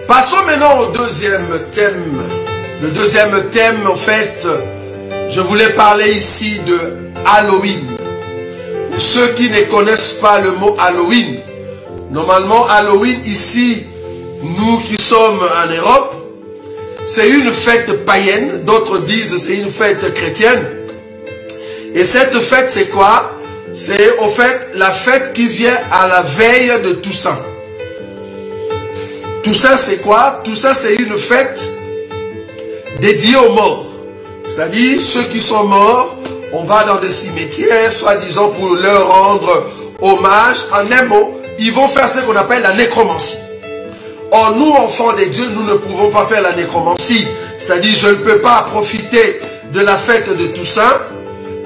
Passons maintenant au deuxième thème. Le deuxième thème, en fait, je voulais parler ici de Halloween. Pour ceux qui ne connaissent pas le mot Halloween, normalement Halloween ici, nous qui sommes en Europe, c'est une fête païenne, d'autres disent c'est une fête chrétienne. Et cette fête c'est quoi? C'est au fait la fête qui vient à la veille de Toussaint. Toussaint c'est quoi? Toussaint c'est une fête dédiée aux morts. C'est-à-dire ceux qui sont morts, on va dans des cimetières, soi-disant pour leur rendre hommage. En un mot, ils vont faire ce qu'on appelle la nécromancie. Or, nous, enfants de Dieu, nous ne pouvons pas faire la nécromancie. C'est-à-dire, je ne peux pas profiter de la fête de Toussaint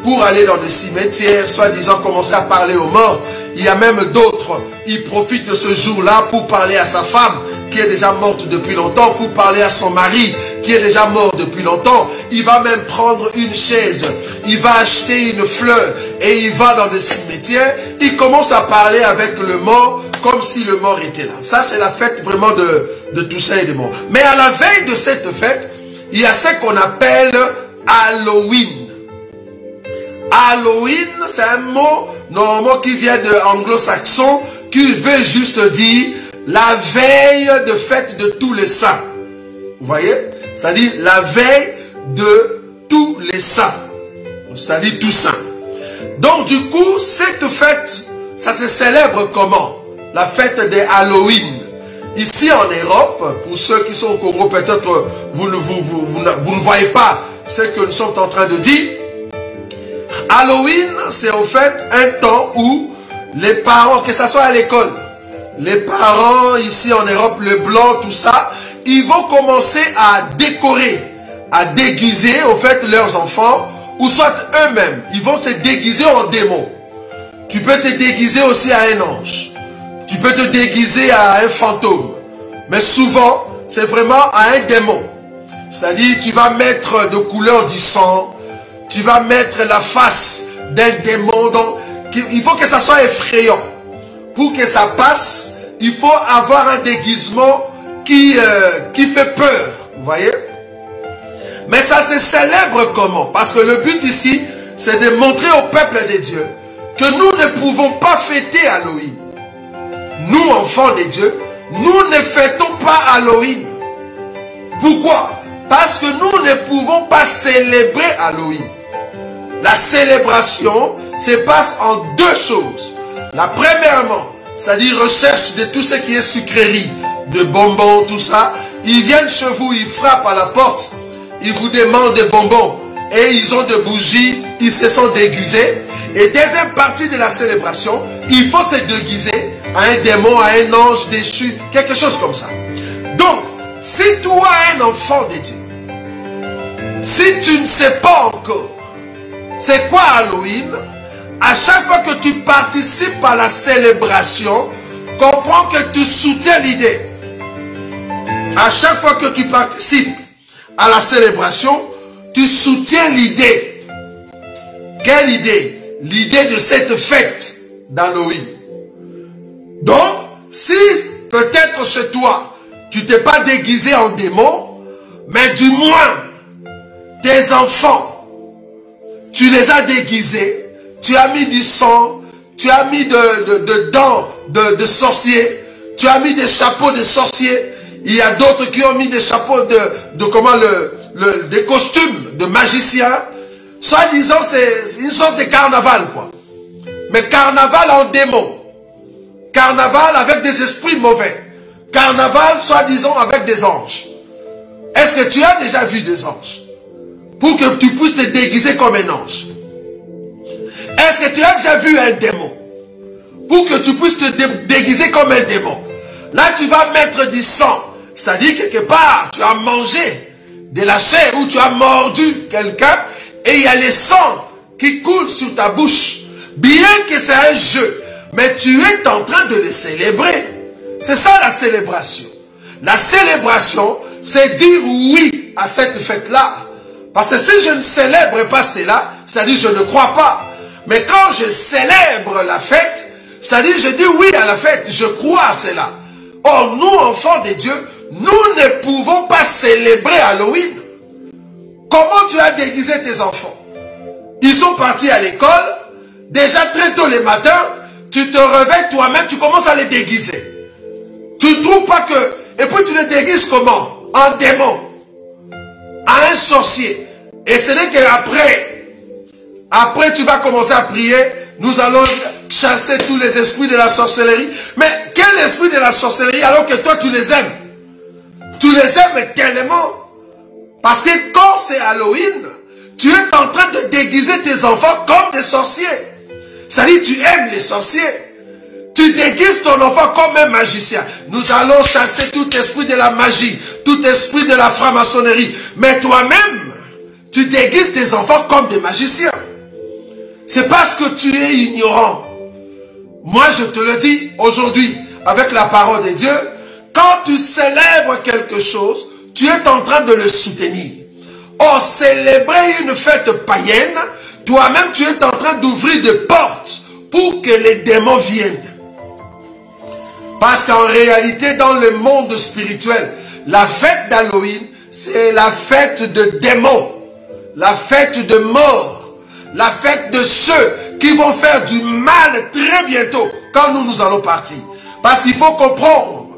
pour aller dans des cimetières, soi-disant commencer à parler aux morts. Il y a même d'autres, ils profitent de ce jour-là pour parler à sa femme, qui est déjà morte depuis longtemps, pour parler à son mari, qui est déjà mort depuis longtemps. Il va même prendre une chaise, il va acheter une fleur, et il va dans des cimetières, il commence à parler avec le mort, comme si le mort était là. Ça, c'est la fête vraiment de Toussaint et des morts. Mais à la veille de cette fête, il y a ce qu'on appelle Halloween. Halloween, c'est un mot normalement qui vient de anglo-saxon, qui veut juste dire la veille de fête de tous les saints. Vous voyez? C'est-à-dire la veille de tous les saints. C'est-à-dire Toussaint. Donc du coup, cette fête, ça se célèbre comment? La fête de Halloween. Ici en Europe, pour ceux qui sont au Congo, peut-être vous ne voyez pas ce que nous sommes en train de dire. Halloween, c'est en fait un temps où les parents, que ce soit à l'école, les parents ici en Europe, le blanc, tout ça, ils vont commencer à décorer, à déguiser au fait leurs enfants, ou soit eux-mêmes, ils vont se déguiser en démons. Tu peux te déguiser aussi à un ange. Tu peux te déguiser à un fantôme. Mais souvent, c'est vraiment à un démon. C'est-à-dire, tu vas mettre de couleur du sang, tu vas mettre la face d'un démon. Donc, il faut que ça soit effrayant. Pour que ça passe, il faut avoir un déguisement qui fait peur. Vous voyez? Mais ça se célèbre comment? Parce que le but ici, c'est de montrer au peuple de Dieu que nous ne pouvons pas fêter Halloween. Nous, enfants de Dieu, nous ne fêtons pas Halloween. Pourquoi? Parce que nous ne pouvons pas célébrer Halloween. La célébration se passe en deux choses. La premièrement, c'est-à-dire recherche de tout ce qui est sucrerie, de bonbons, tout ça. Ils viennent chez vous, ils frappent à la porte, ils vous demandent des bonbons et ils ont des bougies, ils se sont déguisés. Et deuxième partie de la célébration, il faut se déguiser à un démon, à un ange déchu, quelque chose comme ça. Donc, si toi es un enfant de Dieu, si tu ne sais pas encore c'est quoi Halloween, à chaque fois que tu participes à la célébration, comprends que tu soutiens l'idée. À chaque fois que tu participes à la célébration, tu soutiens l'idée. Quelle idée? L'idée de cette fête d'Halloween. Donc, si peut-être chez toi, tu t'es pas déguisé en démon, mais du moins, tes enfants, tu les as déguisés, tu as mis du sang, tu as mis de dents de sorciers, tu as mis des chapeaux de sorciers. Il y a d'autres qui ont mis des chapeaux des costumes de magiciens. Soi-disant, c'est une sorte de carnaval, quoi. Mais carnaval en démon. Carnaval avec des esprits mauvais. Carnaval, soi-disant, avec des anges. Est-ce que tu as déjà vu des anges? Pour que tu puisses te déguiser comme un ange. Est-ce que tu as déjà vu un démon? Pour que tu puisses te déguiser comme un démon. Là, tu vas mettre du sang. C'est-à-dire, quelque part, tu as mangé de la chair ou tu as mordu quelqu'un et il y a le sang qui coule sur ta bouche. Bien que c'est un jeu, mais tu es en train de le célébrer. C'est ça la célébration. La célébration, c'est dire oui à cette fête-là. Parce que si je ne célèbre pas cela, c'est-à-dire je ne crois pas. Mais quand je célèbre la fête, c'est-à-dire je dis oui à la fête, je crois à cela. Or, nous, enfants de Dieu, nous ne pouvons pas célébrer Halloween. Comment tu as déguisé tes enfants? Ils sont partis à l'école, déjà très tôt le matin, tu te réveilles toi-même, tu commences à les déguiser. Tu ne trouves pas que... Et puis tu les déguises comment? En démon, à un sorcier. Et ce n'est qu'après tu vas commencer à prier, nous allons chasser tous les esprits de la sorcellerie. Mais quel esprit de la sorcellerie alors que toi tu les aimes? Tu les aimes tellement. Parce que quand c'est Halloween, tu es en train de déguiser tes enfants comme des sorciers. C'est-à-dire tu aimes les sorciers. Tu déguises ton enfant comme un magicien. Nous allons chasser tout esprit de la magie, tout esprit de la franc-maçonnerie. Mais toi-même, tu déguises tes enfants comme des magiciens. C'est parce que tu es ignorant. Moi, je te le dis aujourd'hui, avec la parole de Dieu, quand tu célèbres quelque chose, tu es en train de le soutenir. Or, célébrer une fête païenne, toi-même, tu es en train d'ouvrir des portes pour que les démons viennent. Parce qu'en réalité, dans le monde spirituel, la fête d'Halloween, c'est la fête de démons, la fête de mort, la fête de ceux qui vont faire du mal très bientôt, quand nous allons partir. Parce qu'il faut comprendre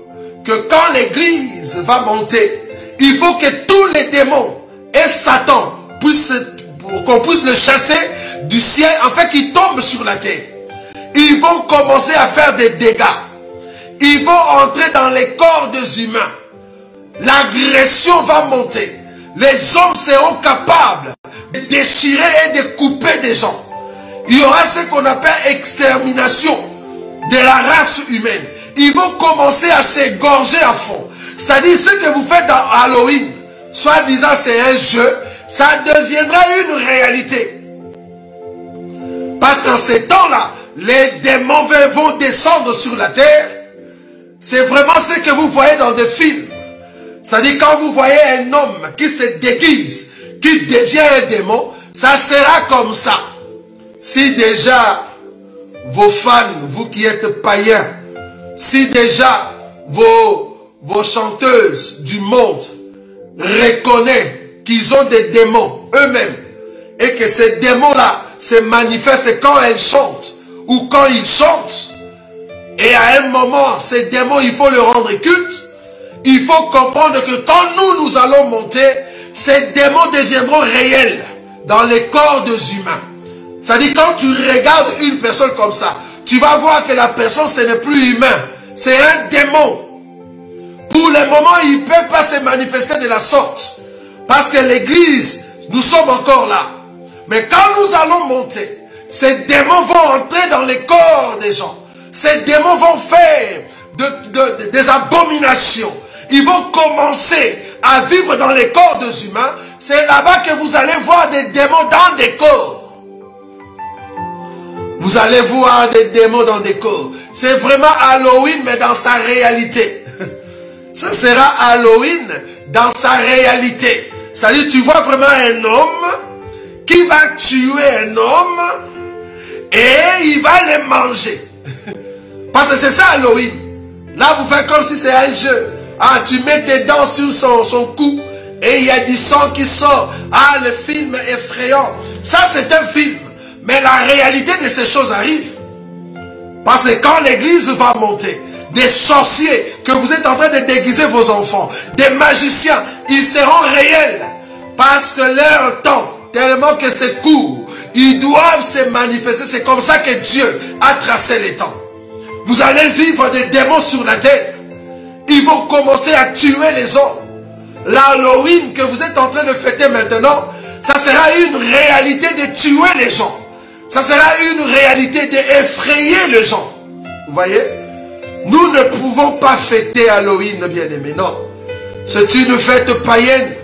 que quand l'église va monter, il faut que tous les démons et Satan qu'on puisse le chasser du ciel, afin qu'il tombe sur la terre. Ils vont commencer à faire des dégâts. Ils vont entrer dans les corps des humains. L'agression va monter. Les hommes seront capables de déchirer et de couper des gens. Il y aura ce qu'on appelle extermination de la race humaine. Ils vont commencer à s'égorger à fond. C'est-à-dire ce que vous faites dans Halloween, soi-disant c'est un jeu, ça deviendra une réalité. Parce qu'en ces temps-là, les démons vont descendre sur la terre. C'est vraiment ce que vous voyez dans des films. C'est-à-dire quand vous voyez un homme qui se déguise, qui devient un démon, ça sera comme ça. Si déjà vos fans, vous qui êtes païens, si déjà vos chanteuses du monde reconnaissent qu'ils ont des démons eux-mêmes et que ces démons-là se manifestent quand elles chantent ou quand ils chantent, et à un moment, ces démons, il faut leur rendre culte. Il faut comprendre que quand nous allons monter, ces démons deviendront réels dans les corps des humains. C'est-à-dire, quand tu regardes une personne comme ça, tu vas voir que la personne, ce n'est plus humain. C'est un démon. Pour le moment, il ne peut pas se manifester de la sorte. Parce que l'église, nous sommes encore là. Mais quand nous allons monter, ces démons vont entrer dans les corps des gens. Ces démons vont faire des abominations. Ils vont commencer à vivre dans les corps des humains. C'est là-bas que vous allez voir des démons dans des corps. Vous allez voir des démons dans des corps. C'est vraiment Halloween, mais dans sa réalité. Ça sera Halloween dans sa réalité. C'est-à-dire, tu vois vraiment un homme qui va tuer un homme et il va le manger. Parce que c'est ça Halloween. Là, vous faites comme si c'est un jeu. Ah, tu mets tes dents sur son cou et il y a du sang qui sort. Ah, le film effrayant. Ça, c'est un film. Mais la réalité de ces choses arrive. Parce que quand l'église va monter, des sorciers que vous êtes en train de déguiser vos enfants, des magiciens, ils seront réels. Parce que leur temps, tellement que c'est court, ils doivent se manifester. C'est comme ça que Dieu a tracé les temps. Vous allez vivre des démons sur la terre. Ils vont commencer à tuer les hommes. L'Halloween que vous êtes en train de fêter maintenant, ça sera une réalité de tuer les gens. Ça sera une réalité d'effrayer les gens. Vous voyez? Nous ne pouvons pas fêter Halloween, bien-aimé. Non. C'est une fête païenne.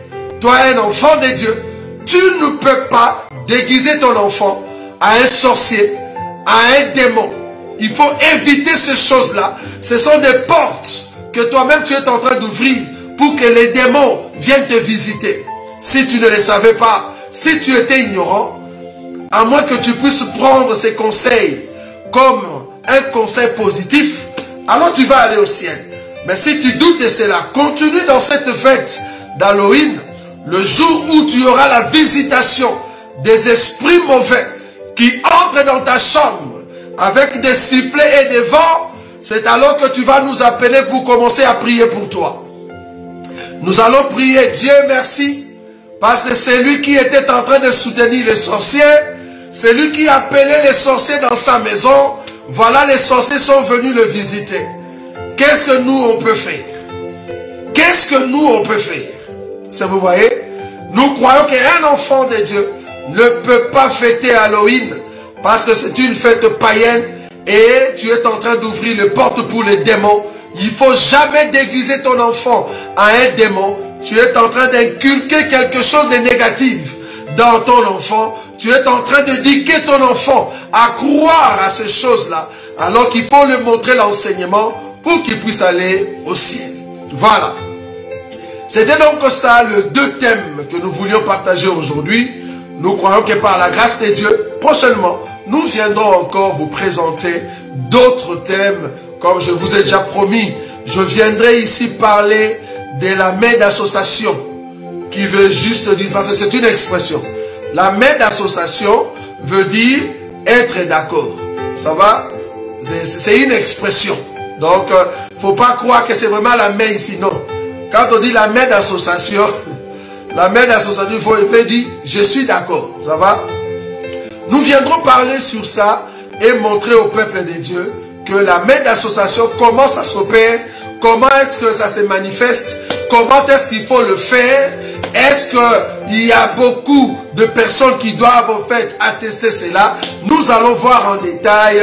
Toi, un enfant de Dieu, tu ne peux pas déguiser ton enfant à un sorcier, à un démon. Il faut éviter ces choses-là. Ce sont des portes que toi-même tu es en train d'ouvrir pour que les démons viennent te visiter. Si tu ne les savais pas, si tu étais ignorant, à moins que tu puisses prendre ces conseils comme un conseil positif, alors tu vas aller au ciel. Mais si tu doutes de cela, continue dans cette fête d'Halloween, le jour où tu auras la visitation des esprits mauvais qui entrent dans ta chambre avec des sifflets et des vents, c'est alors que tu vas nous appeler pour commencer à prier pour toi. Nous allons prier. Dieu merci, parce que c'est lui qui était en train de soutenir les sorciers, c'est lui qui appelait les sorciers dans sa maison. Voilà, les sorciers sont venus le visiter. Qu'est-ce que nous on peut faire? Qu'est-ce que nous on peut faire? Ça, vous voyez, nous croyons qu'un enfant de Dieu ne peut pas fêter Halloween parce que c'est une fête païenne et tu es en train d'ouvrir les portes pour les démons. Il ne faut jamais déguiser ton enfant à un démon. Tu es en train d'inculquer quelque chose de négatif dans ton enfant. Tu es en train d'éduquer ton enfant à croire à ces choses-là, alors qu'il faut lui montrer l'enseignement pour qu'il puisse aller au ciel. Voilà. C'était donc ça, les deux thèmes que nous voulions partager aujourd'hui. Nous croyons que par la grâce de Dieu, prochainement, nous viendrons encore vous présenter d'autres thèmes. Comme je vous ai déjà promis, je viendrai ici parler de la main d'association, qui veut juste dire, parce que c'est une expression. La main d'association veut dire être d'accord. Ça va? C'est une expression. Donc, il ne faut pas croire que c'est vraiment la main ici, non. Quand on dit la main d'association, il faut dire je suis d'accord. Ça va? Nous viendrons parler sur ça et montrer au peuple de Dieu que la main d'association, comment ça s'opère, comment est-ce que ça se manifeste, comment est-ce qu'il faut le faire, est-ce qu'il y a beaucoup de personnes qui doivent en fait attester cela. Nous allons voir en détail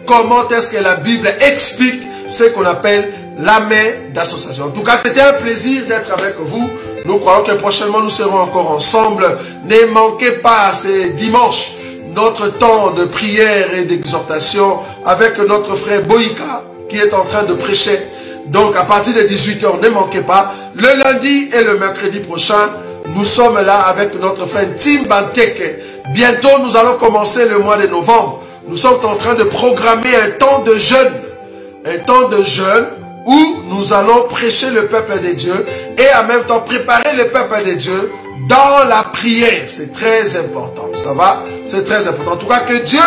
comment est-ce que la Bible explique ce qu'on appelle la main d'association. En tout cas, c'était un plaisir d'être avec vous. Nous croyons que prochainement nous serons encore ensemble. Ne manquez pas ce dimanche notre temps de prière et d'exhortation avec notre frère Boïka qui est en train de prêcher. Donc à partir de 18 h, ne manquez pas. Le lundi et le mercredi prochain, nous sommes là avec notre frère Tim Banteke. Bientôt, nous allons commencer le mois de novembre. Nous sommes en train de programmer un temps de jeûne. Un temps de jeûne où nous allons prêcher le peuple de Dieu et en même temps préparer le peuple de Dieu dans la prière. C'est très important, ça va? C'est très important. En tout cas, que Dieu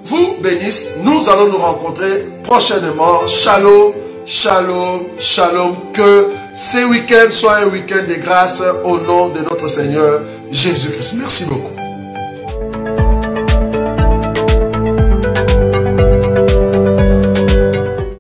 vous bénisse. Nous allons nous rencontrer prochainement. Shalom, shalom, shalom. Que ce week-end soit un week-end de grâce au nom de notre Seigneur Jésus-Christ. Merci beaucoup.